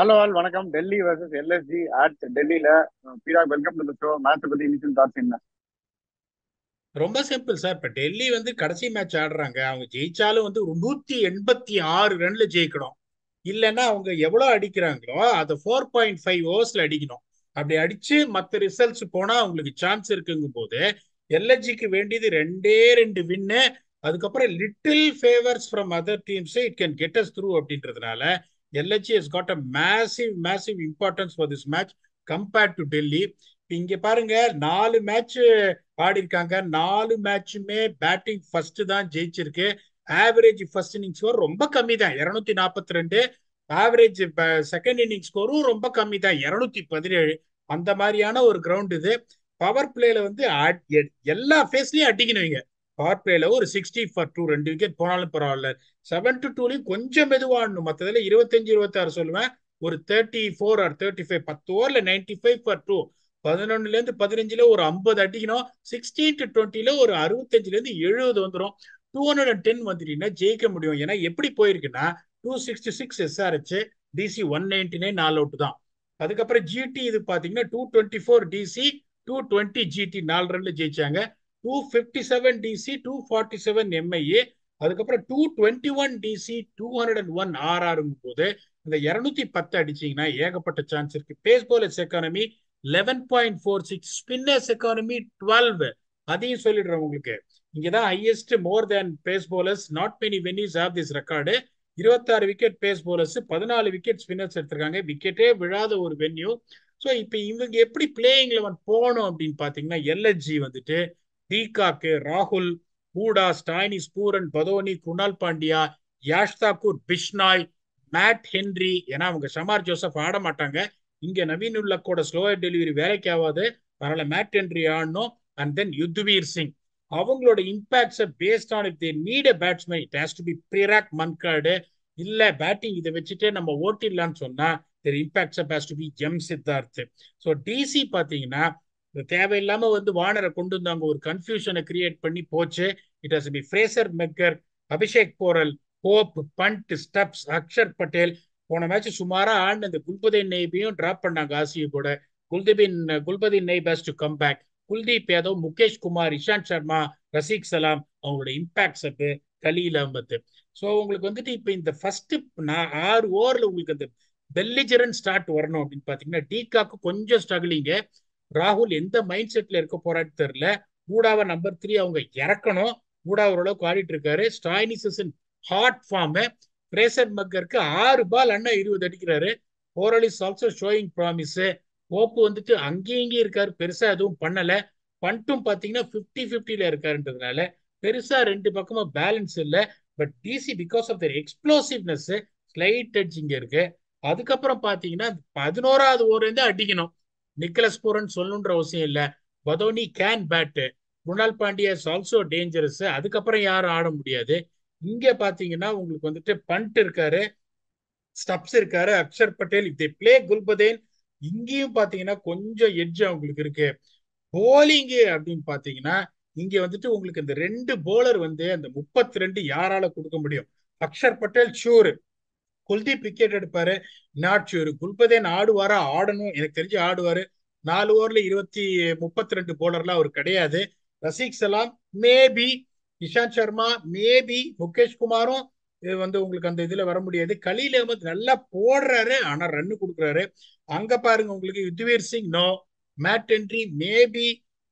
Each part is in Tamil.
ஹலோ ஆல் வணக்கம். டெல்லி வர்சஸ் எல்எஸ்ஜி அட் டெல்லியில. Beera, welcome to the show. Match பத்தி இனிஷியல் தாட்ஸ் என்ன? ரொம்ப சிம்பிள் சார். இப்ப டெல்லி வந்து கடைசி மேட்ச் ஆடுறாங்க. அவங்க ஜெயிச்சாலும் வந்து ஒரு 186 ரன்ல ஜெயிக்கணும். இல்லைன்னா அவங்க எவ்வளவு அடிக்கிறாங்களோ அதை 4.5 ஓவர்ஸ்ல அடிக்கணும். அப்படி அடிச்சு மற்ற ரிசல்ட்ஸ் போனா அவங்களுக்கு சான்ஸ் இருக்குங்கும் போது எல்எஸ்ஜிக்கு வேண்டியது ரெண்டே ரெண்டு வின்னு. அதுக்கப்புறம் little favours from other teams it can get us through அப்படின்றதுனால LSG has got a massive massive importance for this match compared to Delhi. இங்க பாருங்க, 4 மேட்ச் ஆடி இருக்காங்க. 4 மேட்சுமே பேட்டிங் ஃபர்ஸ்ட் தான் ஜெயிச்சிருக்கு. ஆவரேஜ் ஃபர்ஸ்ட் இன்னிங் ஸ்கோர் ரொம்ப கம்மி தான், 242. ஆவரேஜ் செகண்ட் இன்னிங் ஸ்கோரும் ரொம்ப கம்மி தான், 217. அந்த மாதிரியான ஒரு கிரவுண்ட் இது. பவர் பிளேல வந்து எல்லா ஃபேஸ்லயும் அடிக்கணுங்க. பவர் பிளேல ஒரு 60 for 2, 2 விக்கெட் போனாலும் பரவாயில்ல. 7-2லயும் கொஞ்சம் மெதுவாடணும். மற்றதுல 25-26 சொல்லுவேன். ஒரு 34 or 35, 10 ஓவர்ல 95 for 2, 11ல இருந்து 15ல ஒரு 50 அடிக்கணும். 16-20ல ஒரு 65ல இருந்து 70 வந்துடும். 210 வந்துட்டீங்கன்னா ஜெயிக்க முடியும். ஏன்னா எப்படி போயிருக்குன்னா 266 எஸ்ஆர்ஹெச், டிசி 199 ஆல் அவுட் தான். அதுக்கப்புறம் ஜிடி இது பாத்தீங்கன்னா 224 டிசி, 220 ஜிடி 4 ரன்ல ஜெயிச்சாங்க. 257 டிசி, 247 எம்ஐஏ. அதுக்கப்புறம் 221 டிசி, 201 ஆர்ஆருங்கும் போது இந்த 210 அடிச்சீங்கன்னா ஏகப்பட்ட சான்ஸ் இருக்கு. Pace bowlers economy 11.46, spinners economy 12. அதையும் சொல்லிடுறேன் உங்களுக்கு. இங்கதான் highest more than pace bowlers. Not many venues have this record. 26 wicket pace bowlers, 14 wicket spinners எடுத்திருக்காங்க. விக்கெட்டே விழாத ஒரு வென்யூ. ஸோ இப்போ இவங்க எப்படி பிளேயிங் லெவன் போகணும் அப்படின்னு பாத்தீங்கன்னா, எல்எஸ்ஜி வந்துட்டு டீகாக்கு, ராகுல், Hooda, Stoinis, Pooran, Badoni, Krunal Pandya, Yash Thakur, Bishnoi, Matt Henry. ஏன்னா அவங்க ஷமார் ஜோசப் ஆட மாட்டாங்க. இங்க நவீன் உல்லக்கோட ஸ்லோயர் டெலிவரி வேலைக்கு ஆகாது. அதனால மேட் ஹென்ரி ஆடணும். And then Yudhvir Singh. அவங்களோட impacts based on if they need a batsman it has to be Prerak Mankad. இல்ல பேட்டிங் இதை வச்சுட்டு நம்ம ஓட்டிடலாம்னு சொன்னா their impacts has to be M Siddharth. So DC பாத்தீங்கன்னா தேவையில்லாம வந்து வார்னரை கொண்டு வந்தாங்க, ஒரு கன்ஃபியூஷனை கிரியேட் பண்ணி போச்சு. It has be Fraser McGurk, Abhishek Porel, Hope, Pant, Stubbs, Axar Patel. போன மேட்ச் சுமாரா ஆண்டு அந்த குல்பதீன் நெய்பையும் டிராப் பண்ணாங்க ஆசிய கூட. Gulbadin Naib has to come back. Kuldeep Yadav, Mukesh Kumar, Ishant Sharma, Rasikh Salam, அவங்களோட இம்பாக்ட்ஸ் அப்பு, கலீல் அஹமத். ஸோ உங்களுக்கு வந்துட்டு இப்ப இந்த ஃபர்ஸ்ட் 6 ஓவர்ல உங்களுக்கு அந்த பெல்லிஜரன் ஸ்டார்ட் வரணும் அப்படின்னு பாத்தீங்கன்னா டீகாக்கு கொஞ்சம் ஸ்ட்ரகிளிங்க. ராகுல் எந்த மைண்ட் செட்ல இருக்க போறான்னு தெரியல. பூடாவை நம்பர் 3 அவங்க இறக்கணும். பூடா ஓரளவுக்கு ஆடிட்டு இருக்காரு. Stoinis hot form. பிரேசர் மக்கருக்கு 6 பால் அண்ணா 20 அடிக்கிறாரு. Porel is also showing promise. Hope வந்துட்டு அங்கேயும் இங்கேயும் இருக்காரு, பெருசா எதுவும் பண்ணல. பண்ட்டும் பாத்தீங்கன்னா 50-50ல இருக்காருன்றதுனால பெருசா ரெண்டு பக்கமா பேலன்ஸ் இல்லை. But DC because of their explosiveness slight edge இங்க இருக்கு. அதுக்கப்புறம் பாத்தீங்கன்னா 11வது ஓவர் இருந்து அடிக்கணும். நிக்கலஸ் பூரன் சொல்லணுன்ற அவசியம் இல்ல. Badoni can bat. Kunal Pandya is also dangerous. அதுக்கப்புறம் யாரும் ஆட முடியாது. இங்க பாத்தீங்கன்னா உங்களுக்கு வந்துட்டு பண்ட் இருக்காரு, ஸ்டப்ஸ் இருக்காரு, அக்ஷர் பட்டேல். இதை பிளே குல்பதேன். இங்கேயும் பாத்தீங்கன்னா கொஞ்சம் எட்ஜ் அவங்களுக்கு இருக்கு. போலிங் அப்படின்னு பாத்தீங்கன்னா இங்க வந்துட்டு உங்களுக்கு இந்த ரெண்டு போலர் வந்து அந்த 32 யாரால கொடுக்க முடியும்? அக்ஷர் பட்டேல் ஷூர், குல்தீப் விக்கெட் எடுப்பாரு, நாட் ஷூர். குல்பதேன் ஆடுவாரா? ஆடணும், எனக்கு தெரிஞ்சு ஆடுவாரு. 4 ஓவர்ல 32 போலர்லாம் அவர் கிடையாது. ரசிக் சலாம் மேபி, இஷாந்த் சர்மா மேபி, முகேஷ் குமாரும் இது வந்து உங்களுக்கு அந்த இதுல வர முடியாது. கலீல் அஹமத் நல்லா போடுறாரு, ஆனா ரன் கொடுக்குறாரு. அங்க பாருங்க உங்களுக்கு Yudhvir Singh no, Matt Henry maybe,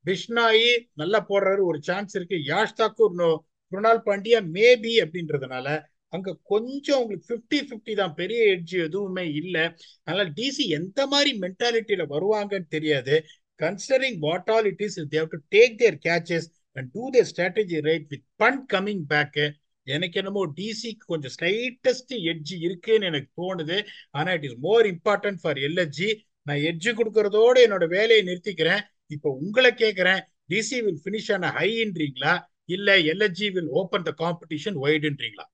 Bishnoi நல்லா போடுறாரு, ஒரு சான்ஸ் இருக்கு. யாஷ் தாக்கூர் நோ, குருணால் பாண்டியா மேபி அப்படின்றதுனால அங்க கொஞ்சம் உங்களுக்கு 50-50 தான், பெரிய எட்ஜ் எதுவுமே இல்ல. அதனால டிசி எந்த மாதிரி மென்டாலிட்டியில வருவாங்கன்னு தெரியாது. Considering what all it is, they have to take their catches and do their strategy right with Pant coming back. எனக்கு என்னமோ டிசிக்கு கொஞ்சம் ஸ்லைட்டஸ்ட் எட்ஜ் இருக்குன்னு எனக்கு தோணுது. ஆனா it is more important for LSG. நான் எட்ஜ் கொடுக்கறதோட என்னோட வேலையை நிறுத்திக்கிறேன். இப்போ உங்களை கேட்கிறேன், டிசி வில் பினிஷ் ஆன் ஹைன்றீங்களா இல்ல LSG will open the competition வைடுன்றீங்களா?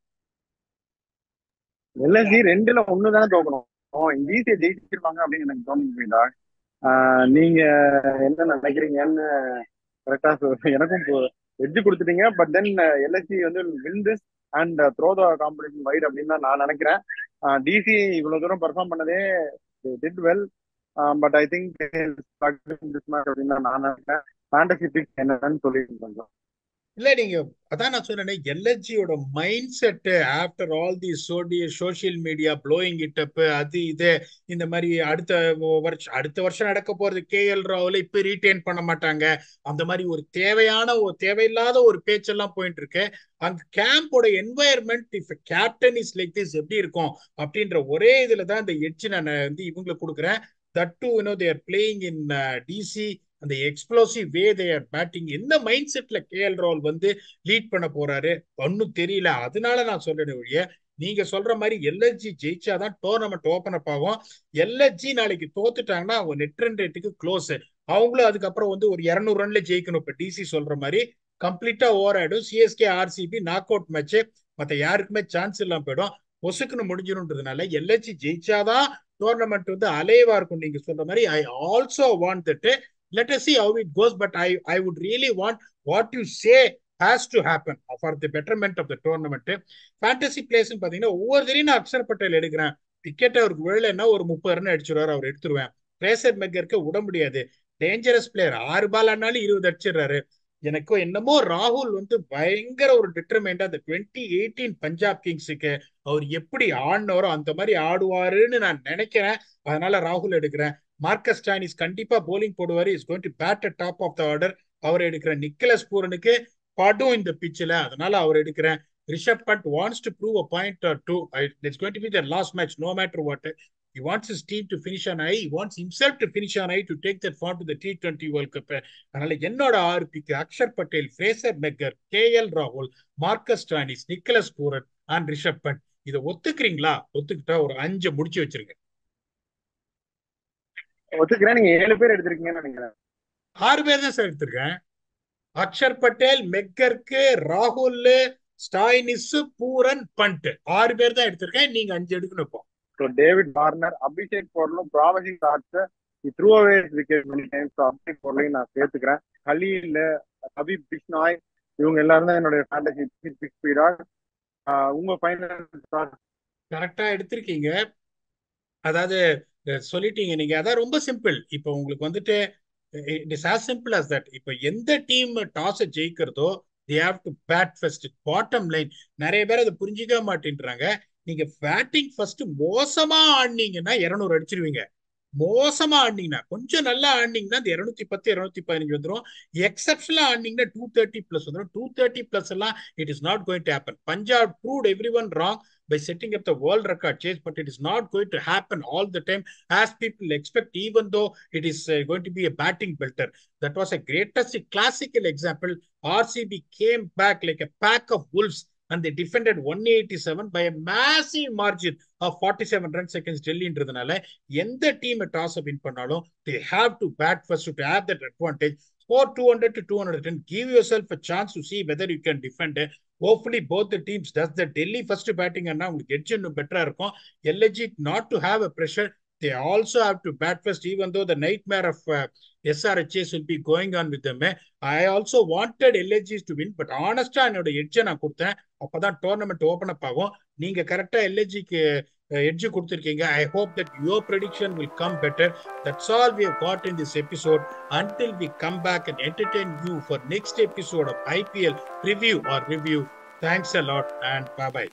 எல்எஸ்ஜி ரெண்டுல ஒண்ணு தானே தோக்கணும். ஈஸியா ஜெயிச்சிருப்பாங்க அப்படின்னு எனக்கு தோணுதுடா. நீங்க என்ன நினைக்கிறீங்கன்னு கரெக்டா எனக்கும் எட்ஜ் கொடுத்துட்டீங்க. பட் தென் எல்எஸ்ஜி வந்து win this and throw the competition wide அப்படின்னு தான் நான் நினைக்கிறேன். டிசி இவ்வளவு தூரம் பெர்ஃபார்ம் பண்ணதே did well. But I think this match அப்படின்னு தான் நான் நினைக்கிறேன். ஃபேண்டசி பிக் என்னன்னு சொல்லிட்டு கொஞ்சம். இல்ல நீங்க அதான் நான் சொன்னேன், எல்எஸ்ஜியோட mindset after all the social media blowing it up, அது இது இந்த மாதிரி அடுத்த வருஷம் நடக்க போறது கேஎல் ராகுல இப்ப ரீட்டைன் பண்ண மாட்டாங்க, அந்த மாதிரி ஒரு தேவையில்லாத ஒரு பேச்செல்லாம் போயிட்டு இருக்கு. அங்க கேம்போட environment if captain is like this எப்படி இருக்கும் அப்படின்ற ஒரே இதுல தான் இந்த எட்ஜ் நான் வந்து இவங்களுக்கு கொடுக்குறேன். That to they are playing in DC, அந்த explosive way they are batting. எந்த மைண்ட் செட்ல கேஎல் ராகுல் வந்து லீட் பண்ண போறாரு ஒன்னும் தெரியல. அதனால நான் சொல்றேன் ஒழிய, நீங்க சொல்ற மாதிரி எல்எஸ்ஜி ஜெயிச்சாதான் டோர்னமெண்ட் ஓபன் அப் ஆகும். எல்எஸ்ஜி நாளைக்கு தோத்துட்டாங்கன்னா அவங்க நெட் ரன் ரேட்டுக்கு க்ளோஸ். அவங்களும் அதுக்கப்புறம் வந்து ஒரு 200 ரன்ல ஜெயிக்கணும். இப்ப டிசி சொல்ற மாதிரி கம்ப்ளீட்டா ஓவர் ஆயிடும். CSK RCB knock out match, மத்த யாருக்குமே சான்ஸ் இல்லாம போயிடும், பொசுக்குன்னு முடிஞ்சிடும்ன்றதுனால எல்எஸ்ஜி ஜெயிச்சாதான் டோர்னமெண்ட் வந்து அலைவா இருக்கும். நீங்க சொல்ற மாதிரி I also want that. Let us see how it goes, but I would really want what you say has to happen for the betterment of the tournament. Fantasy players பாத்தீங்கன்னா ஒவ்வொரு தரையும் நான் அக்ஷர் பட்டேல் எடுக்கிறேன், விக்கெட் அவருக்கு விழலைன்னா ஒரு 30 ரன் அடிச்சிருவாரு, அவர் எடுத்துருவேன். பிரேசர் மெக்கருக்கு விட முடியாது, டேஞ்சரஸ் பிளேயர், 6 பால் ஆனாலும் 20 அடிச்சிடுறாரு. எனக்கு என்னமோ ராகுல் வந்து பயங்கர ஒரு டிட்டர்மெண்டா அந்த 2018 பஞ்சாப் கிங்ஸுக்கு அவர் எப்படி ஆடினாரோ அந்த மாதிரி ஆடுவாருன்னு நான் நினைக்கிறேன். அதனால ராகுல் எடுக்கிறேன். மார்க்கஸ் ஸ்டாயினிஸ் கண்டிப்பா போலிங் போடுவாரு, is going to bat at top of the order. அவர் எடுக்கிறேன். நிக்கலஸ் பூரனுக்கு படும் இந்த பிச்சில், அதனால அவர் எடுக்கிறேன். Rishabh Pant wants to prove a point or two. It's going to be their last match no matter what. He wants his team to finish on high. He wants himself to finish on high to take that form to the T20 World Cup. அதனால என்னோட 6 pick Axar Patel, Fraser McGurk, KL ராகுல், Marcus Stoinis, Nicholas Pooran and Rishabh Pant. இதை ஒத்துக்கிறீங்களா? ஒத்துக்கிட்டா ஒரு 5 முடிச்சு வச்சிருங்க. ஒத்துக்கிறேன். நீங்க 7 பேர் எடுத்திருக்கீங்கன்னு நினைக்கிறேன். 6 பேர் தான் சார் எடுத்திருக்கேன். அக்ஷர் பட்டேல், மெக்கருக்கு, ராகுல், ஸ்டாயினிஸ், பூரன், பண்ட் 6 பேர் தான் எடுத்திருக்கேன். நீங்க 5 எடுக்கணும். டேவிட் வார்னர், அபிஷேக் போர்லும் promising shots, through away wicket many times. Abishek போர்லையும் நான் சேர்த்துக்கிறேன். கலீல், ஹபீப் பிஷ்னாய், இவங்க எல்லாரும் தான் என்னுடைய ஃபேண்டசி பிக் ஸ்பீடா. உங்க ஃபைனல் கரெக்டா எடுத்திருக்கீங்க. அதாவது சொல்லிட்டீங்க நீங்க. அதான் ரொம்ப சிம்பிள். இப்போ உங்களுக்கு வந்துட்டு it is as simple as that. இப்போ எந்த டீம் டாஸ் ஜெயிக்கிறதோ they have to bat first. Bottom line. நிறைய பேர் அதை புரிஞ்சிக்க மாட்டேன்றாங்க. நீங்க பேட்டிங் ஃபர்ஸ்ட் மோசமா ஆடினீங்கன்னா 200 அடிச்சிருவீங்க. மோசமா ஆடினீங்கன்னா, கொஞ்சம் நல்லா ஆடினீங்கன்னா இந்த 210 215 வந்துடும். எக்ஸப்ஷனலா ஆடினீங்கன்னா 230 பிளஸ் வந்துடும். 230 பிளஸ் எல்லாம் it is not going to happen. Punjab proved everyone wrong by setting up the world record chase, but it is not going to happen all the time as people expect, even though it is going to be a batting belter. That was a greatest classical example. RCB came back like a pack of wolves and they defended 187 by a massive margin of 47 runs against Delhi-ன்றதுனால எந்த டீம் டாஸ் வின் பண்ணாலும் they have to bat first to have that advantage. Score 200 to 210. Give yourself a chance to see whether you can defend. Hopefully both the teams does the Delhi first batting and now get இன்னும் பெட்டரா இருக்கும். LG not to have a pressure. They also have to bat first, even though the nightmare of SRHs will be going on with them. I also wanted LGs to win, but honestly என்னோட எட்ஜை நான் கொடுத்தேன். அப்பதான் டோர்னமெண்ட் ஓபன் அப் ஆகும். நீங்க கரெக்டா எல்ஜிக்கு edge கொடுத்திருக்கீங்க. I hope that your prediction will come better. That's all we have got in this episode. Until we come back and entertain you for next episode of IPL preview or review. Thanks a lot and bye-bye.